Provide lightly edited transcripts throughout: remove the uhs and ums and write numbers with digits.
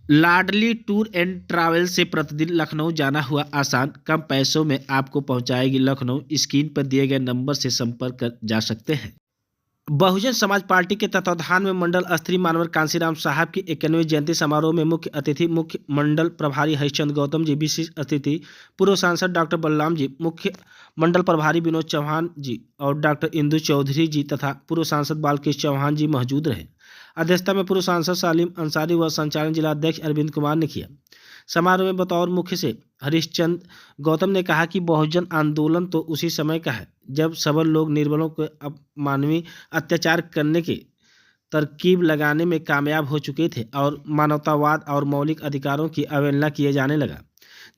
Ladli tour and travel से प्रतिदिन लखनऊ जाना हुआ आसान, कम पैसों में आपको पहुंचाएगी लखनऊ। स्क्रीन पर दिए गए नंबर से संपर्क कर जा सकते हैं। बहुजन समाज पार्टी के तत्वाधान में मंडल स्तरीय मानवर कांसीराम साहब की 91वीं जयंती समारोह में मुख्य अतिथि मुख्य मंडल प्रभारी हरिश्चंद गौतम जी, विशिष्ट अतिथि पूर्व सांसद डॉक्टर बलराम जी, मुख्य मंडल प्रभारी विनोद चौहान जी और डॉक्टर इंदु चौधरी जी तथा पूर्व सांसद बालकृष्ण चौहान जी मौजूद रहे। अध्यक्षता में पूर्व सांसद सालिम अंसारी व संचालन जिला अध्यक्ष अरविंद कुमार ने किया। समारोह में बतौर मुख्य से हरिश्चंद गौतम ने कहा कि बहुजन आंदोलन तो उसी समय का है जब सबल लोग निर्बलों को मानवीय अत्याचार करने की तरकीब लगाने में कामयाब हो चुके थे और मानवतावाद और मौलिक अधिकारों की अवहेलना किए जाने लगा,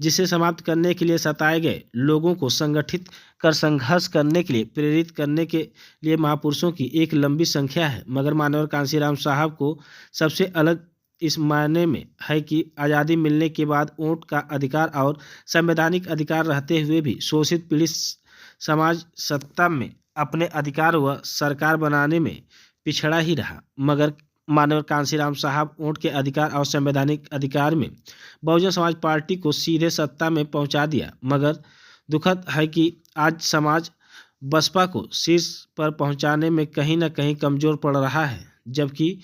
जिसे समाप्त करने के लिए सताए गए लोगों को संगठित कर संघर्ष करने के लिए प्रेरित करने के लिए महापुरुषों की एक लंबी संख्या है। मगर मानवर कांसीराम साहब को सबसे अलग इस मायने में है कि आज़ादी मिलने के बाद वोट का अधिकार और संवैधानिक अधिकार रहते हुए भी शोषित पीड़ित समाज सत्ता में अपने अधिकार व सरकार बनाने में पिछड़ा ही रहा। मगर मानवर कांसीराम साहब वोट के अधिकार और संवैधानिक अधिकार में बहुजन समाज पार्टी को सीधे सत्ता में पहुंचा दिया। मगर दुखद है कि आज समाज बसपा को शीर्ष पर पहुंचाने में कहीं न कहीं कमज़ोर पड़ रहा है। जबकि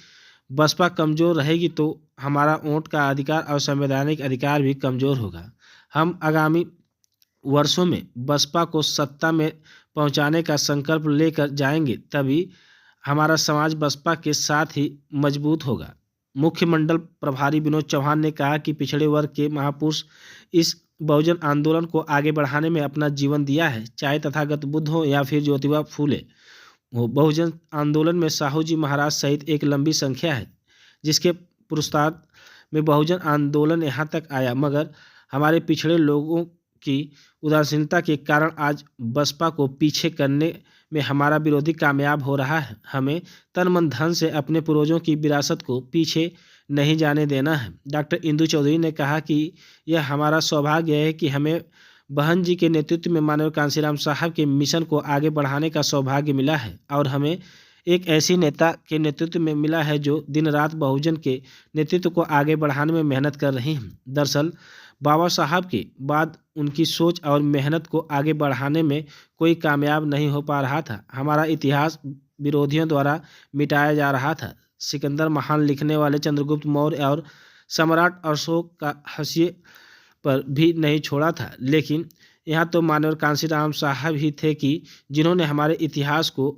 बसपा कमज़ोर रहेगी तो हमारा वोट का अधिकार और संवैधानिक अधिकार भी कमज़ोर होगा। हम आगामी वर्षों में बसपा को सत्ता में पहुंचाने का संकल्प लेकर जाएंगे, तभी हमारा समाज बसपा के साथ ही मजबूत होगा। मुख्य मंडल प्रभारी विनोद चौहान ने कहा कि पिछड़े वर्ग के महापुरुष इस बहुजन आंदोलन को आगे बढ़ाने में अपना जीवन दिया है, चाहे तथागत बुद्ध हो या फिर ज्योतिबा फूले हो। बहुजन आंदोलन में साहू जी महाराज सहित एक लंबी संख्या है जिसके पुरस्कार में बहुजन आंदोलन यहाँ तक आया। मगर हमारे पिछड़े लोगों की उदासीनता के कारण आज बसपा को पीछे करने में हमारा विरोधी कामयाब हो रहा है। हमें तन मन धन से अपने पूर्वजों की विरासत को पीछे नहीं जाने देना है। डॉक्टर इंदु चौधरी ने कहा कि यह हमारा सौभाग्य है कि हमें बहन जी के नेतृत्व में मानव कांसीराम साहब के मिशन को आगे बढ़ाने का सौभाग्य मिला है और हमें एक ऐसी नेता के नेतृत्व में मिला है जो दिन रात बहुजन के नेतृत्व को आगे बढ़ाने में मेहनत कर रही हैं। दरअसल बाबा साहब के बाद उनकी सोच और मेहनत को आगे बढ़ाने में कोई कामयाब नहीं हो पा रहा था। हमारा इतिहास विरोधियों द्वारा मिटाया जा रहा था। सिकंदर महान लिखने वाले चंद्रगुप्त मौर्य और सम्राट अशोक का हाशिए पर भी नहीं छोड़ा था, लेकिन यहाँ तो मानव कांसीराम साहब ही थे कि जिन्होंने हमारे इतिहास को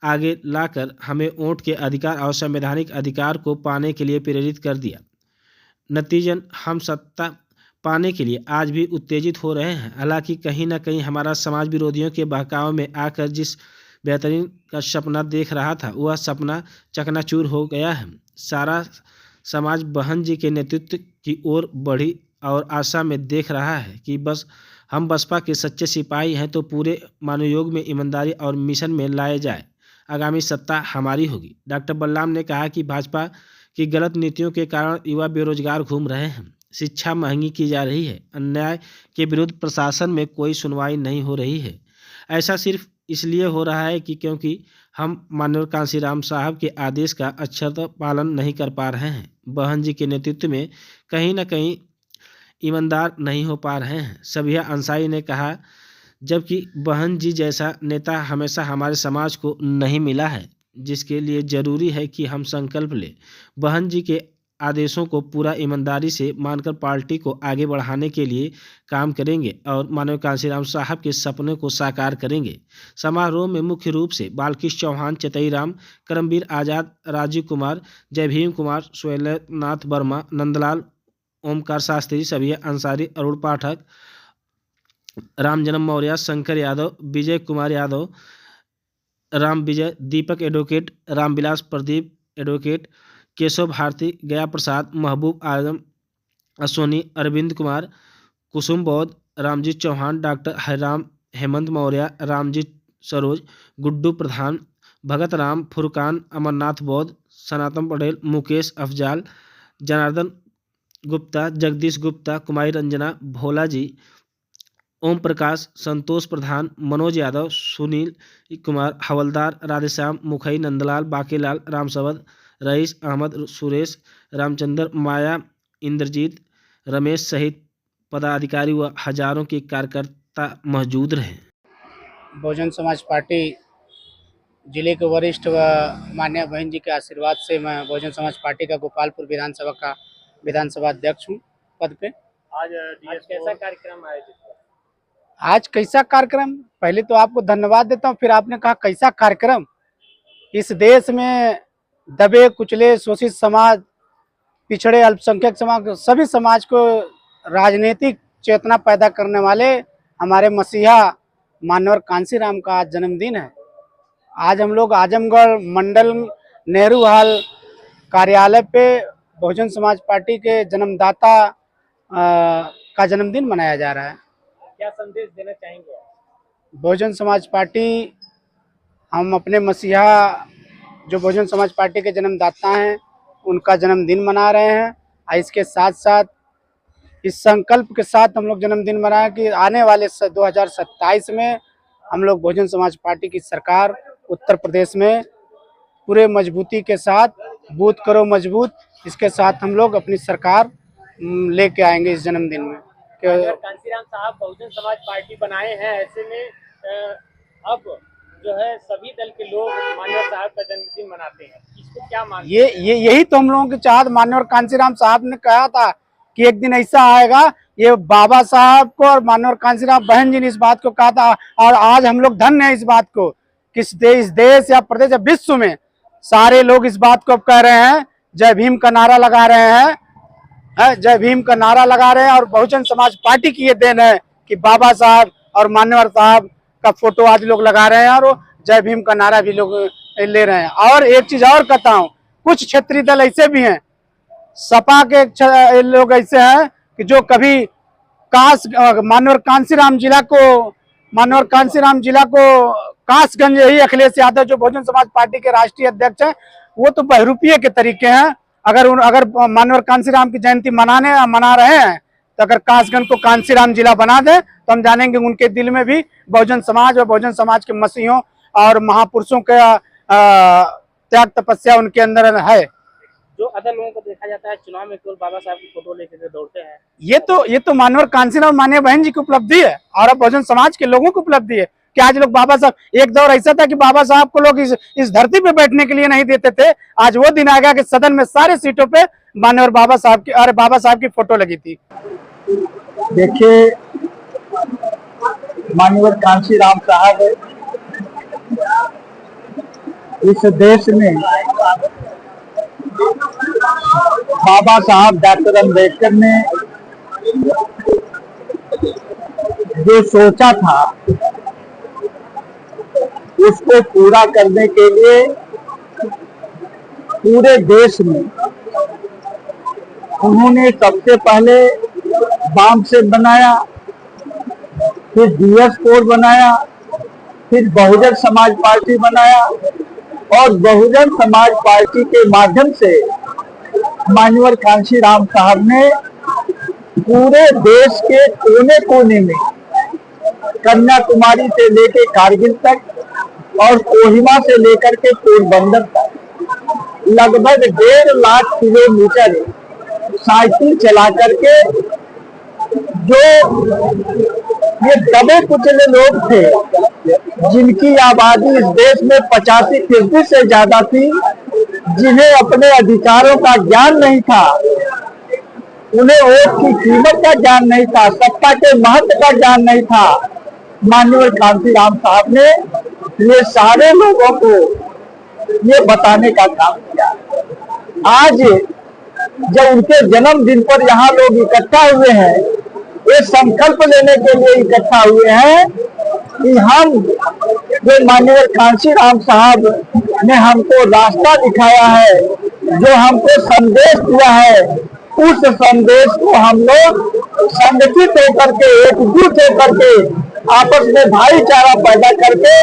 आगे लाकर हमें वोट के अधिकार और संवैधानिक अधिकार को पाने के लिए प्रेरित कर दिया। नतीजन हम सत्ता पाने के लिए आज भी उत्तेजित हो रहे हैं। हालांकि कहीं ना कहीं हमारा समाज विरोधियों के बहकाव में आकर जिस बेहतरीन का सपना देख रहा था वह सपना चकनाचूर हो गया है। सारा समाज बहन जी के नेतृत्व की ओर बढ़ी और आशा में देख रहा है कि बस हम बसपा के सच्चे सिपाही हैं तो पूरे मानवयोग में ईमानदारी और मिशन में लाए जाए। आगामी सत्ता हमारी होगी। डॉक्टर बलराम ने कहा कि भाजपा की गलत नीतियों के कारण युवा बेरोजगार घूम रहे हैं, शिक्षा महंगी की जा रही है, अन्याय के विरुद्ध प्रशासन में कोई सुनवाई नहीं हो रही है। ऐसा सिर्फ इसलिए हो रहा है कि क्योंकि हम मानव कांसीराम साहब के आदेश का अक्षरतः पालन नहीं कर पा रहे हैं। बहन जी के नेतृत्व में कहीं ना कहीं ईमानदार नहीं हो पा रहे हैं, सबिया अंसारी ने कहा। जबकि बहन जी जैसा नेता हमेशा हमारे समाज को नहीं मिला है, जिसके लिए जरूरी है कि हम संकल्प लें। बहन जी के आदेशों को पूरा ईमानदारी से मानकर पार्टी को आगे बढ़ाने के लिए काम करेंगे और मानव कांसीराम साहब के सपने को साकार करेंगे। समारोह में मुख्य रूप से बालकृष्ण चौहान, चतई राम, करमवीर आज़ाद, राजीव कुमार, जयभीम कुमार, शैलनाथ वर्मा, नंदलाल, ओमकार शास्त्री, सबिया अंसारी, अरुण पाठक, रामजन्म मौर्य, शंकर यादव, विजय कुमार यादव, राम विजय, दीपक एडवोकेट, रामविलास, प्रदीप एडवोकेट, केशव भारती, गया प्रसाद, महबूब आजम, अश्वनी, अरविंद कुमार, कुसुम बौद्ध, रामजीत चौहान, डॉक्टर हरिराम, हेमंत मौर्य, रामजीत सरोज, गुड्डू प्रधान, भगत राम, फुरकान, अमरनाथ बौद्ध, सनातन पटेल, मुकेश अफजाल, जनार्दन गुप्ता, जगदीश गुप्ता, कुमारी रंजना, भोला जी, ओम प्रकाश, संतोष प्रधान, मनोज यादव, सुनील कुमार, हवलदार, राधेश्याम, मुखई, नंदलाल, बाकीलाल, रामसवद, रईस अहमद, सुरेश, रामचंद्र, माया, इंद्रजीत रमेश सहित पदाधिकारी व हजारों के कार्यकर्ता मौजूद रहे। बहुजन समाज पार्टी जिले के वरिष्ठ व माननीय बहन जी के आशीर्वाद से मैं बहुजन समाज पार्टी का गोपालपुर विधानसभा अध्यक्ष हूँ पद पे। आज कैसा कार्यक्रम आयोजित हुआ? आज कैसा कार्यक्रम, पहले तो आपको धन्यवाद देता हूँ, फिर आपने कहा कैसा कार्यक्रम। इस देश में दबे कुचले शोषित समाज, पिछड़े अल्पसंख्यक समाज, सभी समाज को राजनीतिक चेतना पैदा करने वाले हमारे मसीहा मान्यवर कांशीराम का आज जन्मदिन है। आज हम लोग आजमगढ़ मंडल नेहरू हॉल कार्यालय पे बहुजन समाज पार्टी के जन्मदाता का जन्मदिन मनाया जा रहा है। क्या संदेश देना चाहेंगे? बहुजन समाज पार्टी, हम अपने मसीहा जो बहुजन समाज पार्टी के जन्मदाता हैं उनका जन्मदिन मना रहे हैं। और इसके साथ साथ इस संकल्प के साथ हम लोग जन्मदिन मनाएं कि आने वाले 2027 में हम लोग बहुजन समाज पार्टी की सरकार उत्तर प्रदेश में पूरे मजबूती के साथ, बूथ करो मजबूत, इसके साथ हम लोग अपनी सरकार लेके आएंगे इस जन्मदिन में। कांशीराम साहब बहुजन समाज पार्टी बनाए हैं, ऐसे में अब जो है सभी दल के लोग मान्यवर साहब का जन्मदिन मनाते हैं, इसको क्या मानते हैं? यही तो हम लोगों की चाहत, मान्यवर कांशीराम साहब ने कहा था कि एक दिन ऐसा आएगा, ये बाबा साहब को और मान्यवर कांशीराम बहन जी ने इस बात को कहा था, और आज हम लोग धन्य है इस बात को कि इस देश या प्रदेश या विश्व में सारे लोग इस बात को कह रहे हैं, जय भीम का नारा लगा रहे हैं, जय भीम का नारा लगा रहे हैं। और बहुजन समाज पार्टी की ये देन है कि बाबा साहब और मान्यवर साहब का फोटो आज लोग लगा रहे हैं और जय भीम का नारा भी लोग ले रहे हैं। और एक चीज और कहता हूँ, कुछ क्षेत्रीय दल ऐसे भी हैं, सपा के लोग ऐसे हैं कि जो कभी मान्यवर कांशीराम जिला को कासगंज, यही अखिलेश यादव जो बहुजन समाज पार्टी के राष्ट्रीय अध्यक्ष हैं, वो तो बहरूपिये के तरीके हैं। अगर मान्यवर कांशीराम की जयंती मना रहे हैं तो अगर कासगंज को कांशीराम जिला बना दें तो हम जानेंगे उनके दिल में भी बहुजन समाज और बहुजन समाज के मसीहों और महापुरुषों का त्याग तपस्या उनके अंदर है। जो अदर लोगों को देखा जाता है चुनाव में केवल बाबा साहब की फोटो लेकर दौड़ते हैं, ये तो मान्यवर कांशीराम माननीय बहन जी की उपलब्धि है और अब बहुजन समाज के लोगों की उपलब्धि है कि आज लोग बाबा साहब, एक दौर ऐसा था कि बाबा साहब को लोग इस धरती पे बैठने के लिए नहीं देते थे, आज वो दिन आ गया कि सदन में सारे सीटों पे मान्यवर बाबा साहब की फोटो लगी थी। देखिए, मान्यवर कांशीराम साहब इस देश में बाबा साहब डॉक्टर अम्बेडकर ने जो सोचा था उसको पूरा करने के लिए पूरे देश में उन्होंने सबसे पहले बाम से बनाया, फिर डीएस कोड बनाया, फिर बहुजन समाज पार्टी बनाया और बहुजन समाज पार्टी के माध्यम से मान्यवर कांशीराम साहब ने पूरे देश के कोने कोने में, कन्याकुमारी से लेकर कारगिल तक और कोहिमा से लेकर के पोरबंदर तक लगभग 1.5 लाख किलोमीटर साइकिल चला करके जो ये दबे कुचले लोग थे, जिनकी आबादी इस देश में 85% से ज्यादा थी, जिन्हें अपने अधिकारों का ज्ञान नहीं था, उन्हें वोट की कीमत का ज्ञान नहीं था, सत्ता के महत्व का ज्ञान नहीं था, माननीय कांशीराम साहब ने ये सारे लोगों को ये बताने का काम किया। आज जब उनके जन्मदिन पर यहाँ लोग इकट्ठा हुए हैं, ये संकल्प लेने के लिए इकट्ठा हुए हैं कि हम जो माननीय कांशीराम साहब ने हमको रास्ता दिखाया है, जो हमको संदेश दिया है, उस संदेश को हम लोग संगठित होकर के, एकजुट होकर के, आपस में भाईचारा पैदा करके